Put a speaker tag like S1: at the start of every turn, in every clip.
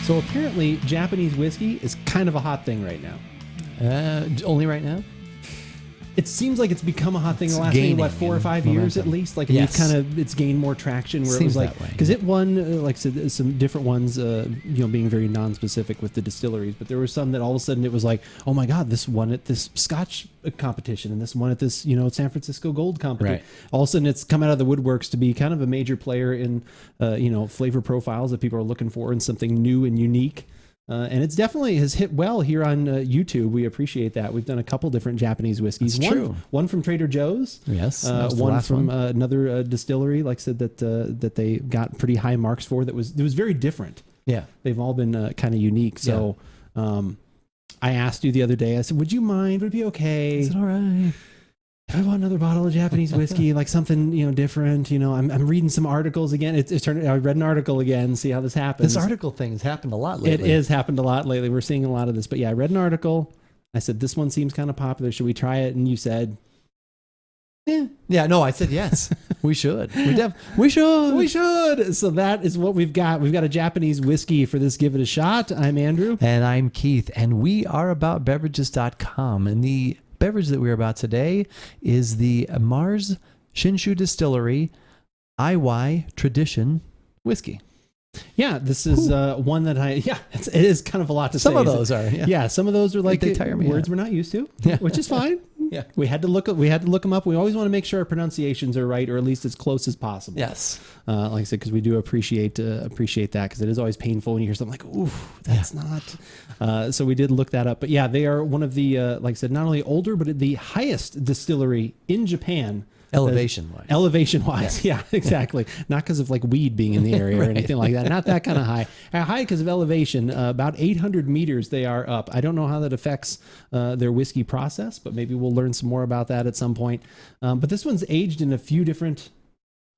S1: So apparently, Japanese whiskey is kind of a hot thing right now.
S2: Only right now?
S1: It seems like it's become a hot thing the last
S2: gaining
S1: 4 or 5 years at least. Like we've it's gained more traction. Where
S2: Seems
S1: it was like because it won, like I said, some different ones. Being very non-specific with the distilleries, but there were some that all of a sudden it was like, oh my god, this won at this Scotch competition, and this won at this San Francisco Gold competition. Right. All of a sudden, it's come out of the woodworks to be kind of a major player in flavor profiles that people are looking for and something new and unique. And it's definitely has hit well here on YouTube. We appreciate that. We've done a couple different Japanese whiskeys.
S2: That's true.
S1: One from Trader Joe's.
S2: Yes.
S1: One from another distillery. Like I said, that they got pretty high marks for. It was very different.
S2: Yeah.
S1: They've all been kind of unique. So I asked you the other day. I said, "Would you mind? Would it be okay?
S2: Is it all right?
S1: If I want another bottle of Japanese whiskey, like something different, I'm reading some articles again. I read an article again, see how this happens.
S2: This article thing has happened a lot lately.
S1: It has happened a lot lately. We're seeing a lot of this. But yeah, I read an article. I said, this one seems kind of popular. Should we try it? And you said,
S2: yeah. No, I said yes. We should. We should.
S1: We should. So that is what we've got. We've got a Japanese whiskey for this. Give it a shot. I'm Andrew.
S2: And I'm Keith. And we are AboutBeverages.com. And the beverage that we're about today is the Mars Shinshu Distillery Iwai Tradition Whiskey.
S1: Yeah, this is one that it is kind of a lot to say.
S2: Some of those are.
S1: Yeah, some of those are like
S2: they tire me
S1: words
S2: out.
S1: We're not used to, which is fine.
S2: Yeah,
S1: we had to look them up. We always want to make sure our pronunciations are right, or at least as close as possible.
S2: Yes,
S1: like I said, because we do appreciate that, because it is always painful when you hear something like, "Ooh, that's not." So we did look that up, but yeah, they are one of the like I said, not only older, but the highest distillery in Japan. Elevation-wise, yeah, exactly. Not because of like weed being in the area or anything like that. Not that kind of high. High because of elevation. About 800 meters they are up. I don't know how that affects their whiskey process, but maybe we'll learn some more about that at some point. But this one's aged in a few different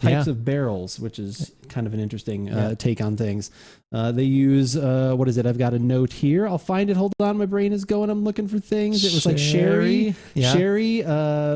S1: types of barrels, which is kind of an interesting take on things. They use, what is it? I've got a note here. I'll find it. Hold on. My brain is going. I'm looking for things. It was like sherry,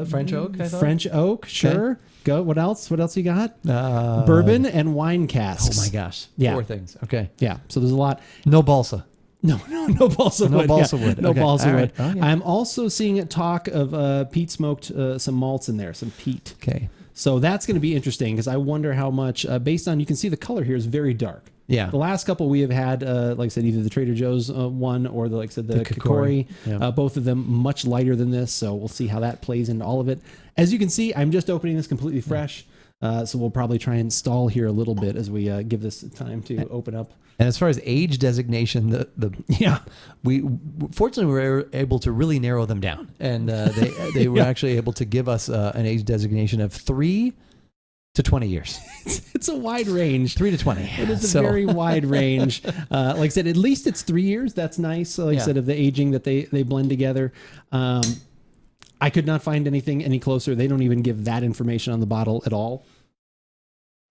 S2: French oak, I thought.
S1: French oak. Sure. Okay. Go. What else? What else you got? Bourbon and wine casks.
S2: Oh my gosh.
S1: Yeah.
S2: 4 things. Okay.
S1: Yeah. So there's a lot.
S2: No balsa.
S1: No balsa wood.
S2: No balsa wood.
S1: No
S2: okay.
S1: balsa wood.
S2: Right. Oh, yeah.
S1: I'm also seeing talk of peat smoked some malts in there, some peat.
S2: Okay.
S1: So that's going to be interesting because I wonder how much, based on, you can see the color here is very dark.
S2: Yeah.
S1: The last couple we have had, like I said, either the Trader Joe's one or the Kikori.
S2: Yeah.
S1: Both of them much lighter than this. So we'll see how that plays into all of it. As you can see, I'm just opening this completely fresh. So we'll probably try and stall here a little bit as we give this time to open up.
S2: And as far as age designation, we fortunately were able to really narrow them down, and they were actually able to give us an age designation of 3 to 20 years.
S1: It's a wide range.
S2: 3 to 20.
S1: It is a very wide range. Like I said, at least it's 3 years. That's nice. Like I said, of the aging that they blend together. I could not find anything any closer. They don't even give that information on the bottle at all.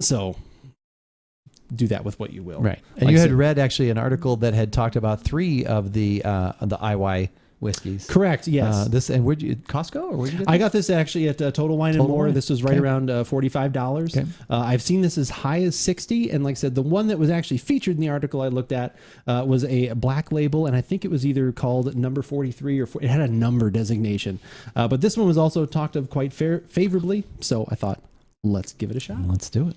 S1: So do that with what you will.
S2: Right. And like you had read actually an article that had talked about 3 of the Iwai whiskeys.
S1: Correct. Yes.
S2: Where'd you Costco or where'd you get this?
S1: I got this actually at Total Wine and More. This was right around $45.
S2: Okay.
S1: I've seen this as high as $60, and like I said, the one that was actually featured in the article I looked at was a black label, and I think it was either called number 43 or it had a number designation. But this one was also talked of quite favorably, so I thought, let's give it a shot.
S2: Let's do it.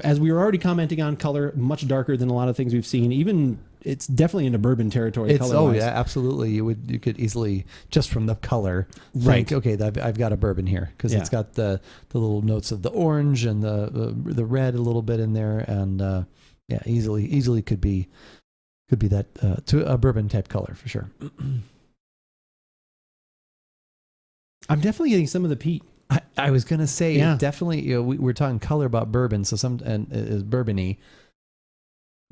S1: As we were already commenting on, color much darker than a lot of things we've seen. Even it's definitely into bourbon territory.
S2: Oh yeah, absolutely. You could easily just from the color think, okay, I've got a bourbon here because it's got the little notes of the orange and the red a little bit in there, and easily could be that to a bourbon type color for sure.
S1: I'm definitely getting some of the peat.
S2: I was gonna say definitely. We're talking color about bourbon, so is bourbony.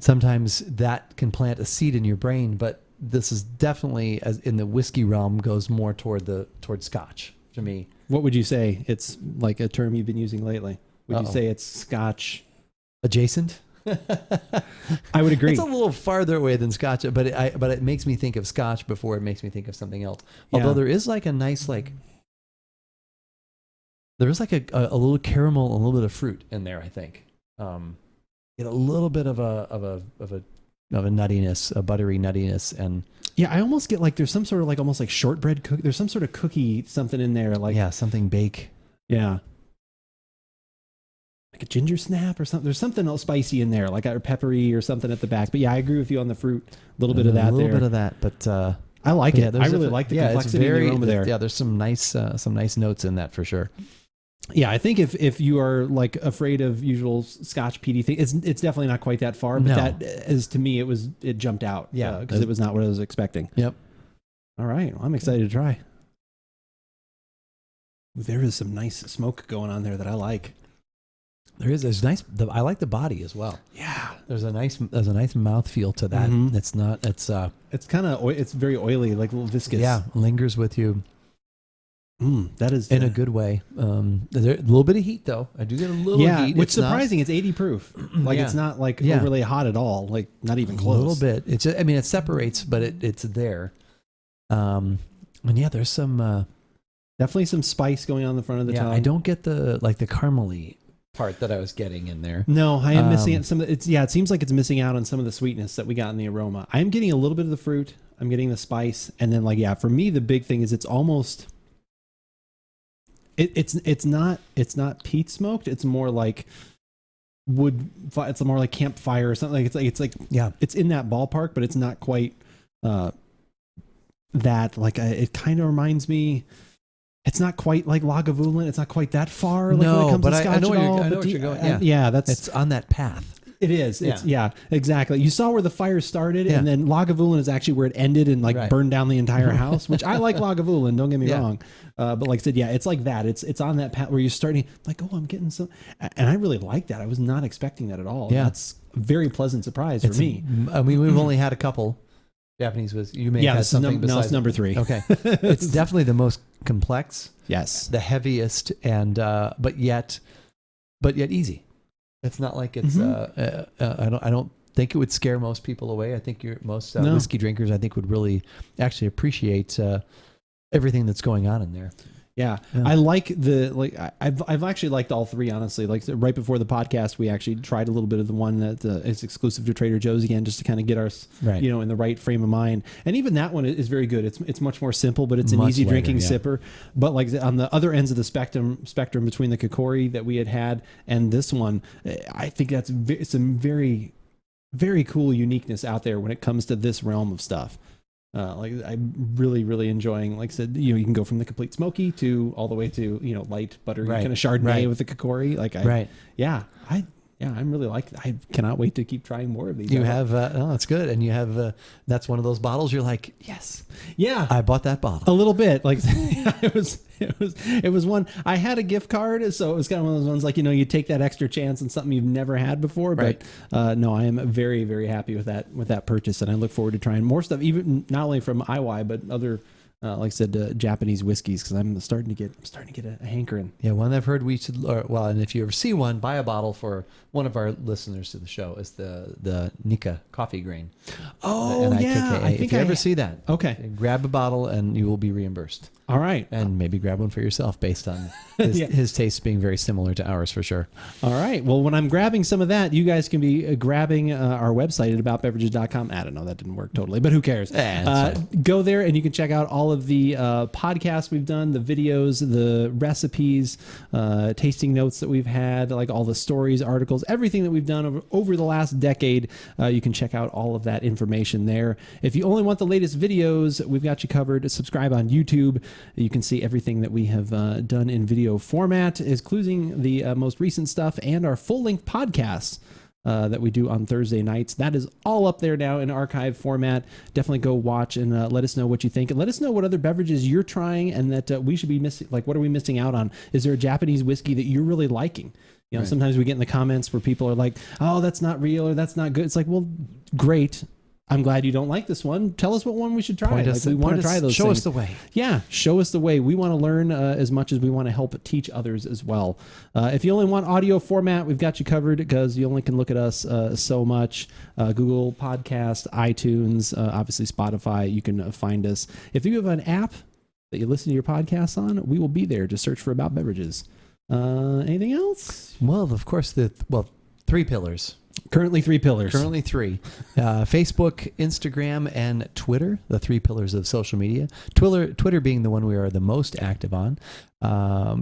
S2: Sometimes that can plant a seed in your brain, but this is definitely, as in the whiskey realm, goes more toward Scotch to me.
S1: What would you say? It's like a term you've been using lately. Would you say it's Scotch
S2: adjacent?
S1: I would agree.
S2: It's a little farther away than Scotch, but it makes me think of Scotch before it makes me think of something else. Although there is like a nice there is like a little caramel, a little bit of fruit in there. I think get a little bit of a of a nuttiness, a buttery nuttiness, and
S1: Yeah, I almost get like there's some sort of like almost like shortbread cookie. There's some sort of cookie something in there, like
S2: something bake.
S1: Yeah, like a ginger snap or something. There's something else spicy in there, like or peppery or something at the back. But yeah, I agree with you on the fruit. A little bit of that.
S2: A little bit of that, but
S1: I like it. I really like the complexity and the aroma there.
S2: Yeah, there's some nice notes in that for sure.
S1: Yeah, I think if you are like afraid of usual Scotch peaty thing, it's definitely not quite that far. But that is, to me, it jumped out.
S2: Yeah,
S1: because it was not what I was expecting.
S2: Yep.
S1: All right, well, I'm excited to try. There is some nice smoke going on there that I like.
S2: There's nice. I like the body as well.
S1: Yeah,
S2: there's a nice mouthfeel to that.
S1: Mm-hmm.
S2: It's
S1: kind of it's very oily, like a little viscous.
S2: Yeah, lingers with you.
S1: That is
S2: in a good way. There's a little bit of heat though. I do get a little heat.
S1: Which surprising. It's 80 proof. Like it's not like overly hot at all. Like not even close.
S2: A little bit. It's just, I mean, it separates, but it's there. And yeah, there's some
S1: definitely some spice going on the front of the tongue.
S2: I don't get the caramely part that I was getting in there.
S1: No, I am missing some. It seems like it's missing out on some of the sweetness that we got in the aroma. I'm getting a little bit of the fruit. I'm getting the spice, and then for me the big thing is it's almost. It's not peat smoked. It's more like wood. It's more like campfire or something. It's in that ballpark, but it's not quite that. It kind of reminds me. It's not quite like Lagavulin. It's not quite that far. Like when it comes to Scotch
S2: I know where you're going.
S1: Yeah,
S2: it's on that path.
S1: It is. It's exactly. You saw where the fire started, and then Lagavulin is actually where it ended and burned down the entire house. Which I like Lagavulin. Don't get me wrong, but like I said, it's like that. It's on that path where you're starting like, oh, I'm getting some, and I really like that. I was not expecting that at all.
S2: Yeah,
S1: that's a very pleasant surprise for me.
S2: I mean, we've only had a couple Japanese whiskey. You may have had something besides.
S1: Now it's number 3.
S2: Okay, it's definitely the most complex.
S1: Yes,
S2: the heaviest, and but yet easy. It's not like it's. I don't think it would scare most people away. I think most whiskey drinkers, I think, would really actually appreciate everything that's going on in there.
S1: Yeah. I like I've actually liked all 3, honestly. Like right before the podcast, we actually tried a little bit of the one that is exclusive to Trader Joe's again, just to kind of get us, in the right frame of mind. And even that one is very good. It's much more simple, but it's an easy drinking sipper. But like on the other ends of the spectrum between the Kokori that we had and this one, I think that's some very, very cool uniqueness out there when it comes to this realm of stuff. I'm really, really enjoying, like I said, you can go from the complete smoky to all the way to, light buttery kind of Chardonnay with the Kokori. I'm really I cannot wait to keep trying more of these.
S2: You have, that's good. And you have, that's one of those bottles you're like, yes.
S1: Yeah.
S2: I bought that bottle.
S1: A little bit. Like it was one, I had a gift card. So it was kind of one of those ones, like, you take that extra chance on something you've never had before. But no, I am very, very happy with that purchase. And I look forward to trying more stuff, even not only from Iwai, but other, like I said, Japanese whiskeys, because I'm starting to get a hankering.
S2: Yeah, one I've heard we should, and if you ever see one, buy a bottle for one of our listeners to the show. Is the Nikka coffee grain.
S1: Oh, yeah.
S2: If you ever see that,
S1: okay,
S2: grab a bottle and you will be reimbursed.
S1: All right.
S2: And maybe grab one for yourself based on his tastes being very similar to ours for sure.
S1: All right. Well, when I'm grabbing some of that, you guys can be grabbing our website at AboutBeverages.com. I don't know. That didn't work totally, but who cares? Go there and you can check out all of the podcasts we've done, the videos, the recipes, tasting notes that we've had, like all the stories, articles, everything that we've done over the last decade. You can check out all of that information there. If you only want the latest videos, we've got you covered. Subscribe on YouTube. You can see everything that we have done in video format, including the most recent stuff and our full-length podcasts that we do on Thursday nights. That is all up there now in archive format. Definitely go watch and let us know what you think. And let us know what other beverages you're trying and that we should be missing. Like, what are we missing out on? Is there a Japanese whiskey that you're really liking? Sometimes we get in the comments where people are like, oh, that's not real or that's not good. It's like, well, great. I'm glad you don't like this one. Tell us what one we should try. We want to try those
S2: Show
S1: things.
S2: us the way.
S1: Yeah, show us the way. We want to learn as much as we want to help teach others as well. If you only want audio format, we've got you covered because you only can look at us so much. Google Podcast, iTunes, obviously Spotify, you can find us. If you have an app that you listen to your podcasts on, we will be there. Just search for About Beverages. Anything else?
S2: Well, of course, 3 pillars.
S1: Currently 3 pillars.
S2: Currently 3. Facebook, Instagram, and Twitter, the 3 pillars of social media. Twitter being the one we are the most active on.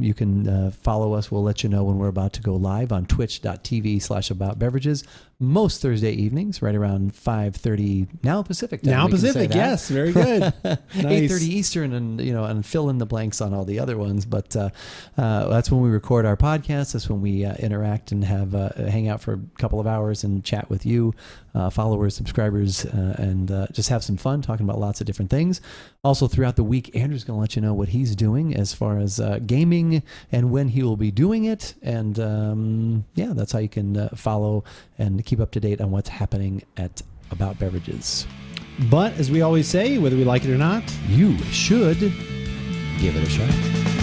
S2: You can follow us. We'll let you know when we're about to go live on twitch.tv/AboutBeverages most Thursday evenings, right around 5:30 now Pacific time.
S1: Now Pacific, yes, very good. Nice.
S2: 8:30 Eastern, and fill in the blanks on all the other ones. But that's when we record our podcast. That's when we interact and have hang out for a couple of hours and chat with you, followers, subscribers, and just have some fun talking about lots of different things. Also, throughout the week, Andrew's going to let you know what he's doing as far as gaming and when he will be doing it. And that's how you can follow and keep up to date on what's happening at About Beverages.
S1: But as we always say, whether we like it or not,
S2: you should give it a shot.